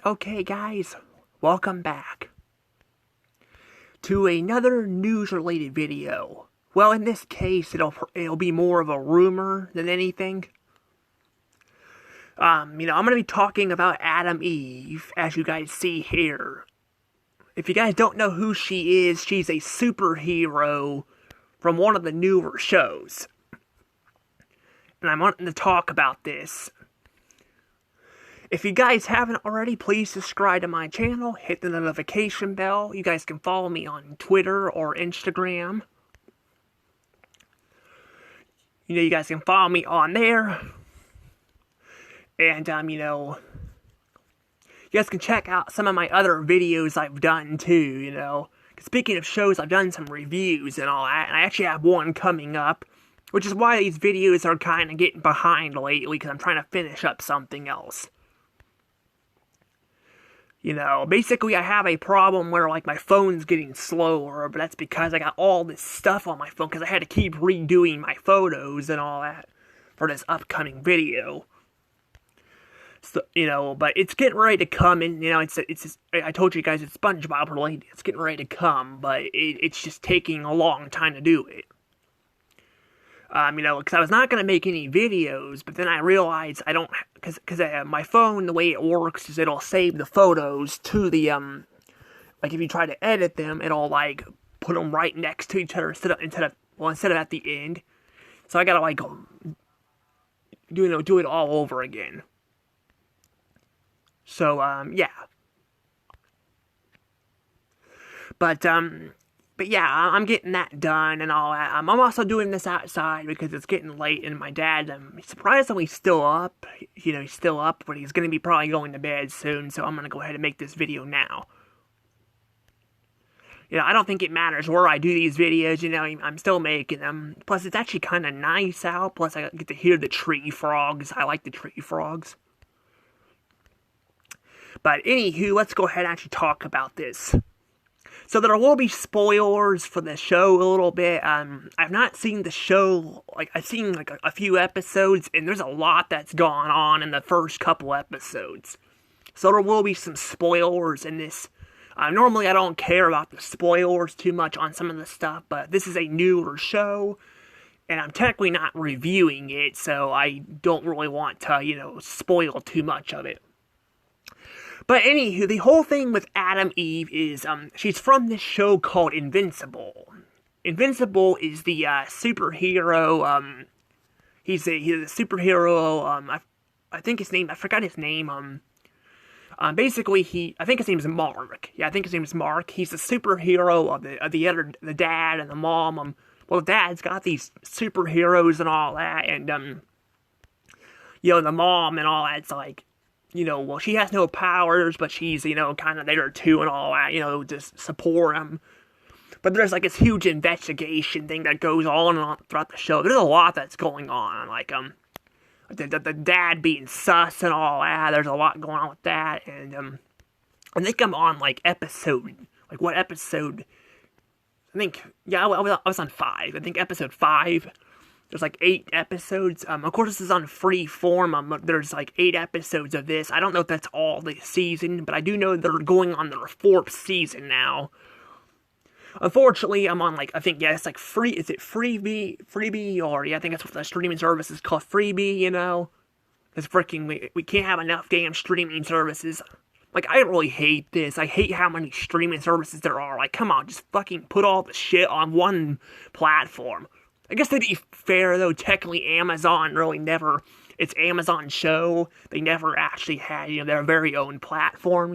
Okay, guys, welcome back to another news-related video. Well, in this case, it'll be more of a rumor than anything. I'm gonna be talking about Atom Eve, as you guys see here. If you guys don't know who she is, she's a superhero from one of the newer shows. And I'm wanting to talk about this. If you guys haven't already, please subscribe to my channel, hit the notification bell. You guys can follow me on Twitter or Instagram. You guys can follow me on there. And, you guys can check out some of my other videos I've done too, Speaking of shows, I've done some reviews and all that, and I actually have one coming up, which is why these videos are kind of getting behind lately, because I'm trying to finish up something else. Basically I have a problem where, my phone's getting slower, but that's because I got all this stuff on my phone, because I had to keep redoing my photos and all that for this upcoming video. So, but it's getting ready to come, and, I told you guys it's SpongeBob related. It's getting ready to come, but it's just taking a long time to do it. Because I was not going to make any videos, but then I realized I don't, because my phone, the way it works is it'll save the photos to the, if you try to edit them, it'll, put them right next to each other instead of at the end. So I gotta, do it all over again. So, yeah. But yeah, I'm getting that done and all that. I'm also doing this outside because it's getting late, and my dad, surprisingly still up. He's still up, but he's going to be probably going to bed soon, so I'm going to go ahead and make this video now. I don't think it matters where I do these videos, I'm still making them. Plus, it's actually kind of nice out. Plus, I get to hear the tree frogs. I like the tree frogs. But anywho, let's go ahead and actually talk about this. So there will be spoilers for the show a little bit. I've not seen the show, I've seen a few episodes, and there's a lot that's gone on in the first couple episodes. So there will be some spoilers in this. Normally I don't care about the spoilers too much on some of the stuff, but this is a newer show, and I'm technically not reviewing it, so I don't really want to, spoil too much of it. But anywho, the whole thing with Atom Eve is, she's from this show called Invincible. Invincible is the, superhero, he's a superhero, I think his name, I forgot his name, basically I think his name is Mark. Yeah, I think his name is Mark. He's a superhero of the dad and the mom, well, the dad's got these superheroes and all that, and, the mom and all that's well, she has no powers, but she's, kind of there too and all that, just support him. But there's, this huge investigation thing that goes on and on throughout the show. There's a lot that's going on, the dad being sus and all that. There's a lot going on with that, and, I think I'm on, episode, what episode? I think, yeah, I was on 5. I think episode 5. There's 8 episodes. Of course, this is on Freeform. There's 8 episodes of this. I don't know if that's all the season, but I do know they're going on their 4th season now. Unfortunately, I'm on I think, yeah, it's free. Is it Freebie? Or, yeah, I think that's what the streaming service is called, Freebie, It's freaking, we can't have enough damn streaming services. I really hate this. I hate how many streaming services there are. Come on, just fucking put all the shit on one platform. I guess to be fair, though, technically Amazon really never, it's Amazon's show. They never actually had, their very own platform,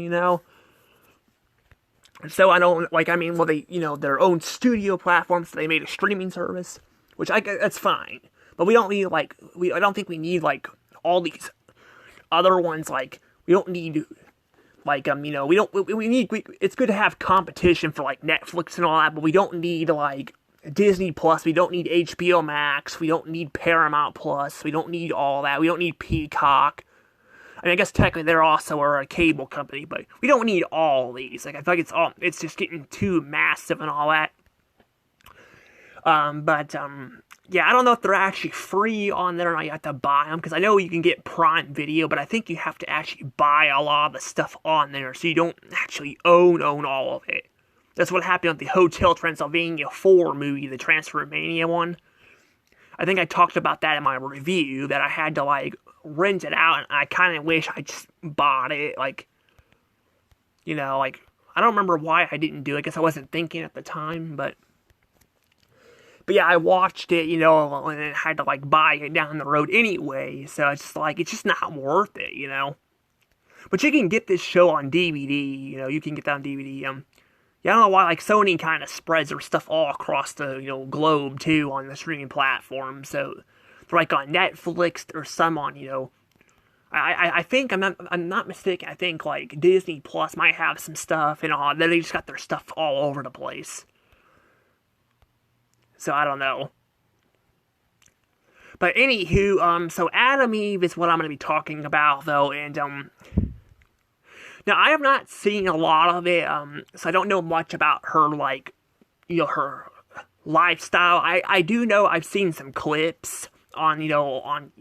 So I don't, well, they, their own studio platform, so they made a streaming service, which that's fine. But we don't need, I don't think we need, all these other ones, we don't need, it's good to have competition for, Netflix and all that, but we don't need, Disney Plus, we don't need HBO Max, we don't need Paramount Plus, we don't need all that, we don't need Peacock. I guess technically they're also a cable company, but we don't need all these. I feel like it's just getting too massive and all that. yeah, I don't know if they're actually free on there or not. You have to buy them because I know you can get Prime Video, but I think you have to actually buy a lot of the stuff on there, so you don't actually own all of it. That's what happened with the Hotel Transylvania 4 movie, the Transformania one. I think I talked about that in my review, that I had to, like, rent it out, and I kind of wish I just bought it, like, you know, like, I don't remember why I didn't do it. I guess I wasn't thinking at the time, but yeah, I watched it, you know, and I had to, like, buy it down the road anyway, so it's just, like, it's just not worth it, you know? But you can get this show on DVD, you know, you can get that on DVD, yeah, I don't know why, like, Sony kind of spreads their stuff all across the, you know, globe, too, on the streaming platform, so they're, like, on Netflix, or some on, you know, I think, I'm not mistaken, I think, like, Disney Plus might have some stuff, and all, they just got their stuff all over the place. So, I don't know. But anywho, so Atom Eve is what I'm going to be talking about, though, and, now, I have not seen a lot of it, so I don't know much about her, like, you know, her lifestyle. I do know I've seen some clips on, you know, on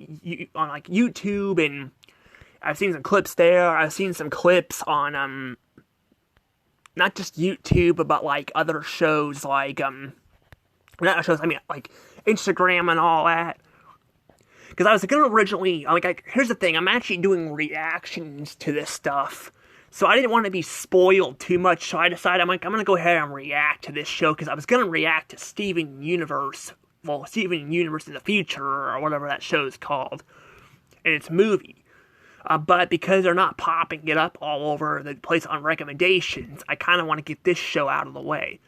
like, YouTube, and I've seen some clips there. I've seen some clips on, not just YouTube, but, like, other shows, like, not shows, I mean, like, Instagram and all that. Because I was gonna originally, like, here's the thing, I'm actually doing reactions to this stuff. So I didn't want to be spoiled too much, so I decided, I'm gonna go ahead and react to this show, because I was gonna react to Steven Universe, well, Steven Universe in the Future, or whatever that show is called, and its movie. But because they're not popping it up all over the place on recommendations, I kind of want to get this show out of the way.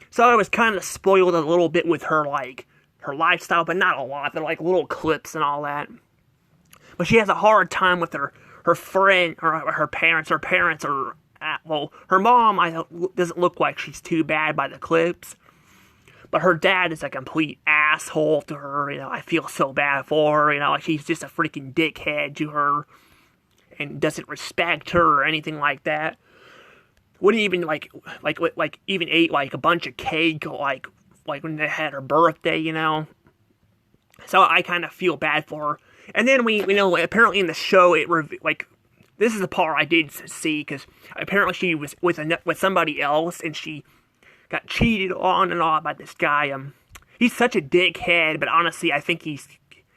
So I was kind of spoiled a little bit with her, like, her lifestyle, but not a lot. They're, like, little clips and all that. But she has a hard time with her friend, or her parents. Her parents are, well, her mom doesn't look like she's too bad by the clips. But her dad is a complete asshole to her, you know, I feel so bad for her, you know, like, he's just a freaking dickhead to her, and doesn't respect her or anything like that. Wouldn't even, like, even ate, like, a bunch of cake, like when they had her birthday, you know? So I kind of feel bad for her. And then we know, apparently in the show, like, this is the part I did see, because apparently she was with somebody else, and she got cheated on and all by this guy. He's such a dickhead, but honestly, I think he's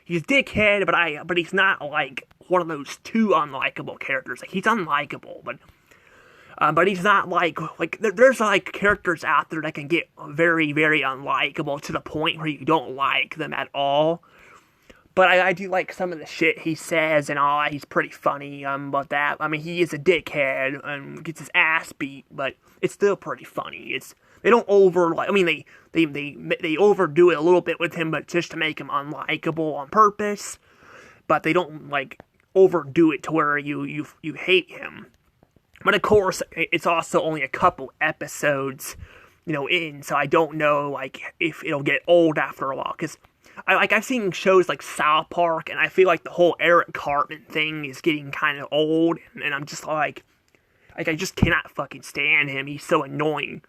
dickhead, but he's not, like, one of those too unlikable characters. Like, he's unlikable, but he's not, like, there's, like, characters out there that can get very, very unlikable to the point where you don't like them at all. But I do like some of the shit he says and all that. He's pretty funny, about that. I mean, he is a dickhead and gets his ass beat, but it's still pretty funny. They don't they overdo it a little bit with him, but just to make him unlikable on purpose. But they don't, like, overdo it to where you hate him. But of course, it's also only a couple episodes, you know, in, so I don't know, like, if it'll get old after a while, because I've seen shows like South Park, and I feel like the whole Eric Cartman thing is getting kind of old, and I'm just like, I just cannot fucking stand him. He's so annoying.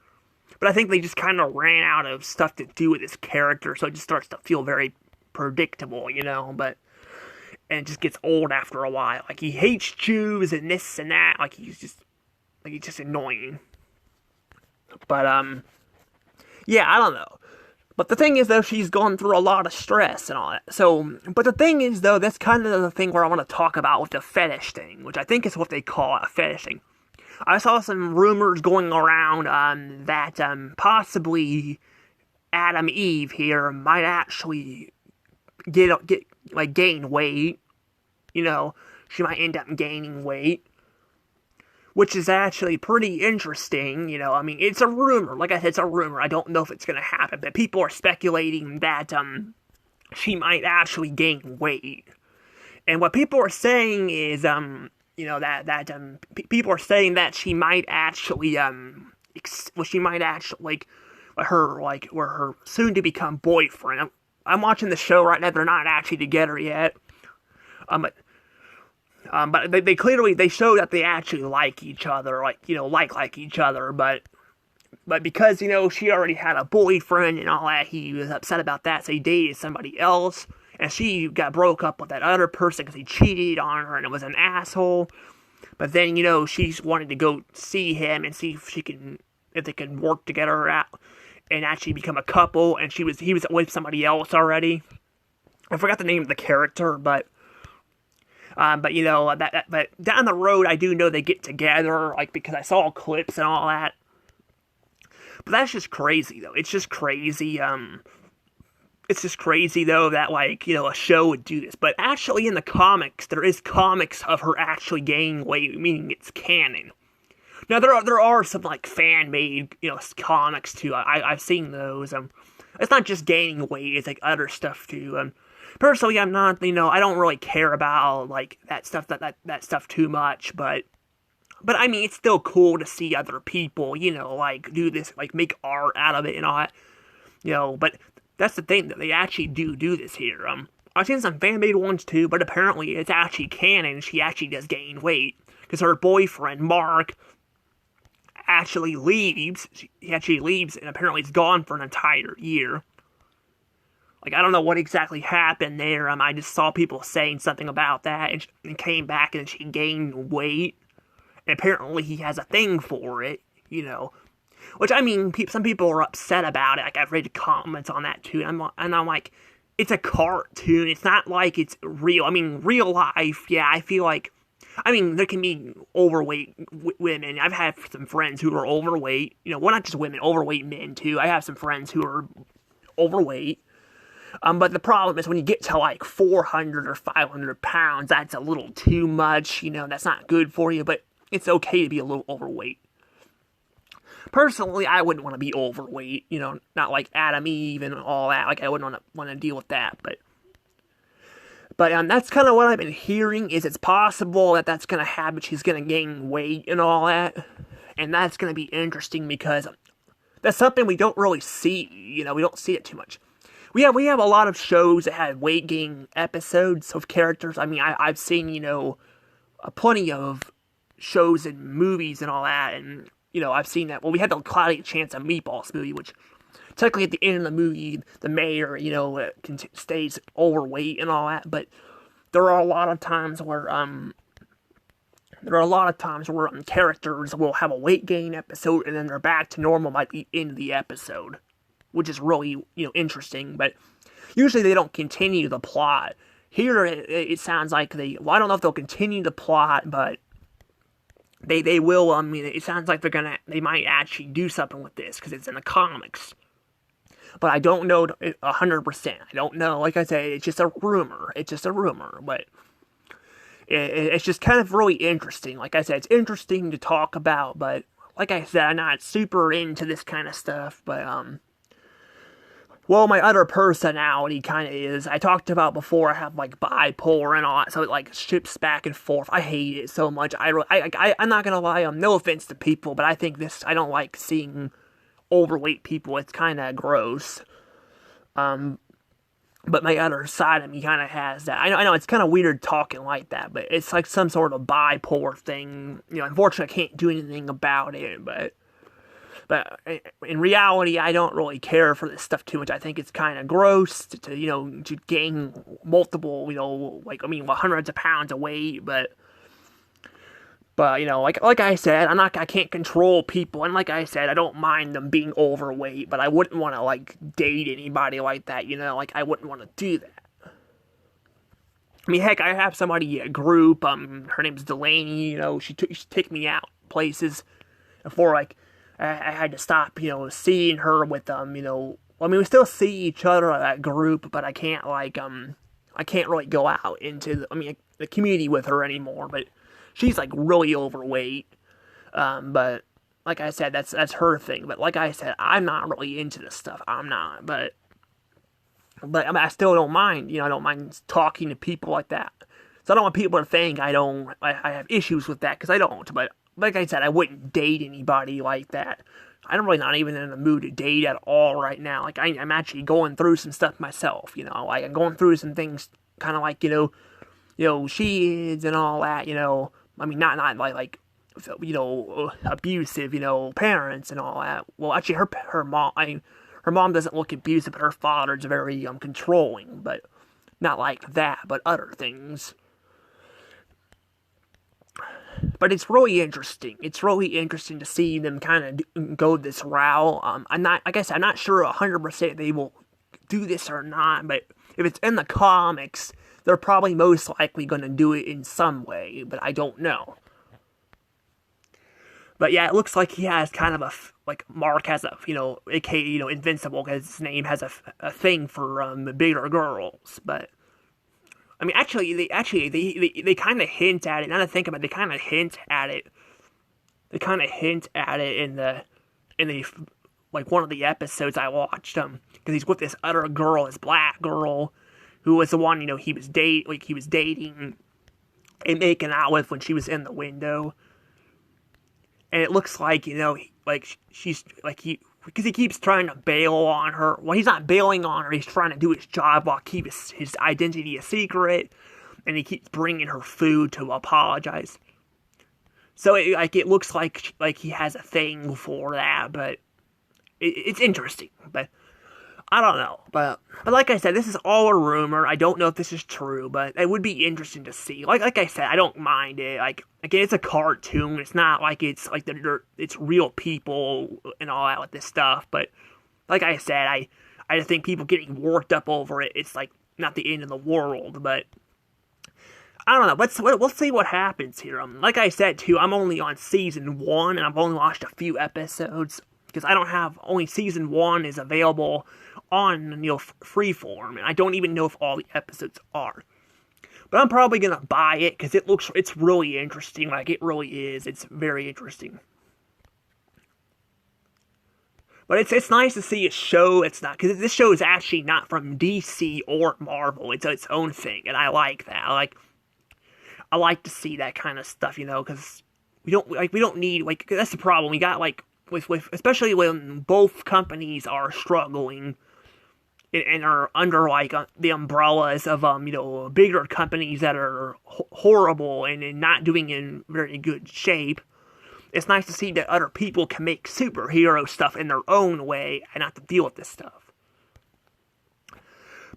But I think they just kind of ran out of stuff to do with his character, so it just starts to feel very predictable, you know, and it just gets old after a while. Like, he hates Jews and this and that, like, he's just annoying. But, yeah, I don't know. But the thing is, though, she's gone through a lot of stress and all that. So, but the thing is, though, that's kind of the thing where I want to talk about with the fetish thing, which I think is what they call a fetish thing. I saw some rumors going around, that, possibly Atom Eve here might actually gain weight. You know, she might end up gaining weight. Which is actually pretty interesting, you know, I mean, it's a rumor, like I said, it's a rumor, I don't know if it's gonna happen, but people are speculating that, she might actually gain weight. And what people are saying is, you know, people are saying that she might actually, her soon-to-become boyfriend, I'm watching the show right now, they're not actually together yet, but they clearly, they show that they actually like each other, like, you know, like each other, but But because, she already had a boyfriend and all that, he was upset about that, so he dated somebody else. And she got broke up with that other person because he cheated on her and it was an asshole. But then, she wanted to go see him and see if they can work together out and actually become a couple. And he was with somebody else already. I forgot the name of the character, but but down the road, I do know they get together, like, because I saw clips and all that. But that's just crazy, though. It's just crazy. It's just crazy, though, that, like, a show would do this. But actually, in the comics, there is comics of her actually gaining weight, meaning it's canon. Now, there are some, like, fan-made, comics, too. I've seen those. It's not just gaining weight, it's, like, other stuff, too. Personally, I'm not, I don't really care about, like, that stuff, that stuff too much, but I mean, it's still cool to see other people, like, do this, like, make art out of it and all that, but that's the thing, that they actually do this here. I've seen some fan-made ones, too, but apparently it's actually canon, she actually does gain weight, because her boyfriend, Mark, actually leaves, he actually leaves, and apparently he's gone for an entire year. Like, I don't know what exactly happened there. I just saw people saying something about that, and came back and she gained weight. And apparently he has a thing for it, Which, I mean, some people are upset about it. Like, I've read the comments on that, too. And I'm like, it's a cartoon. It's not like it's real. I mean, real life, yeah, I feel like... I mean, there can be overweight women. I've had some friends who are overweight. Well, not just women, overweight men, too. I have some friends who are overweight. But the problem is when you get to like 400 or 500 pounds, that's a little too much, that's not good for you, but it's okay to be a little overweight. Personally, I wouldn't want to be overweight, not like Adam Eve and all that, like I wouldn't want to deal with that, but that's kind of what I've been hearing, is it's possible that that's going to happen, she's going to gain weight and all that, and that's going to be interesting because that's something we don't really see, we don't see it too much. We have a lot of shows that have weight gain episodes of characters. I mean, I've seen, plenty of shows and movies and all that, and, I've seen that. Well, we had the Cloudy Chance of Meatballs movie, which technically at the end of the movie, the mayor, stays overweight and all that, but there are a lot of times where, characters will have a weight gain episode and then they're back to normal by the end of the episode, which is really, interesting, but usually they don't continue the plot. Here, it sounds like I don't know if they'll continue the plot, but they will, it sounds like they might actually do something with this, because it's in the comics. But I don't know 100%. I don't know, like I said, it's just a rumor, but it's just kind of really interesting. Like I said, it's interesting to talk about, but like I said, I'm not super into this kind of stuff, but, well, my other personality kind of is. I talked about before, I have, like, bipolar and all that, so it, like, shifts back and forth. I hate it so much. I'm not gonna lie, no offense to people, but I don't like seeing overweight people. It's kind of gross. But my other side of me kind of has that. I know it's kind of weird talking like that, but it's like some sort of bipolar thing. Unfortunately, I can't do anything about it, but in reality, I don't really care for this stuff too much. I think it's kind of gross to gain multiple, hundreds of pounds of weight, but like I said, I can't control people, and like I said, I don't mind them being overweight, but I wouldn't want to, like, date anybody like that, I wouldn't want to do that. I mean, heck, I have somebody, a group, her name's Delaney, she take me out places before, like, I had to stop, seeing her with them, we still see each other at that group, but I can't, like, I can't really go out into, the community with her anymore, but she's, like, really overweight, but, like I said, that's her thing, but like I said, I'm not really into this stuff, I'm not, but I still don't mind, I don't mind talking to people like that, so I don't want people to think I have issues with that, because I don't, but like I said, I wouldn't date anybody like that. I'm really not even in the mood to date at all right now. Like, I'm actually going through some stuff myself, like, I'm going through some things, kind of like, she is and all that, not like abusive, parents and all that. Well, actually, her mom doesn't look abusive, but her father's very controlling, but not like that, but other things. But it's really interesting. It's really interesting to see them kind of go this route. I'm not sure 100% they will do this or not, but if it's in the comics, they're probably most likely going to do it in some way, but I don't know. But yeah, it looks like he has kind of like Mark has aka, Invincible, because his name has a thing for bigger girls. But I mean, they kind of hint at it. Now that I think about it, they kind of hint at it. They kind of hint at it in the like one of the episodes I watched because he's with this other girl, this black girl, who was the one he was dating and making out with when she was in the window. And it looks like, she's, because he keeps trying to bail on her. Well, he's not bailing on her, he's trying to do his job while keep his identity a secret. And he keeps bringing her food to apologize. So, it looks like he has a thing for that, but it's interesting. But I don't know, but like I said, this is all a rumor. I don't know if this is true, but it would be interesting to see. Like I said, I don't mind it. Again, it's a cartoon. It's not like it's it's real people and all that with this stuff. But like I said, I just think people getting worked up over it. It's not the end of the world, but I don't know. We'll see what happens here. Like I said too, I'm only on season 1, and I've only watched a few episodes because I don't have only season 1 is available on Freeform, and I don't even know if all the episodes are. But I'm probably gonna buy it because it's really interesting. It really is. It's very interesting. But it's nice to see a show. It's not because this show is actually not from DC or Marvel. It's its own thing, and I like that. I like to see that kind of stuff, because we don't need that's the problem. We got with especially when both companies are struggling and are under the umbrellas of bigger companies that are horrible and not doing in very good shape. It's nice to see that other people can make superhero stuff in their own way and not to deal with this stuff.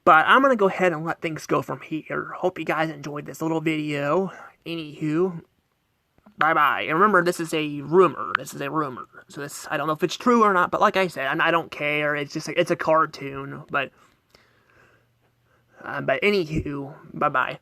But I'm gonna go ahead and let things go from here. Hope you guys enjoyed this little video. Anywho, bye-bye. And remember, this is a rumor. So I don't know if it's true or not, but like I said, I don't care. It's just, it's a cartoon. But anywho, bye-bye.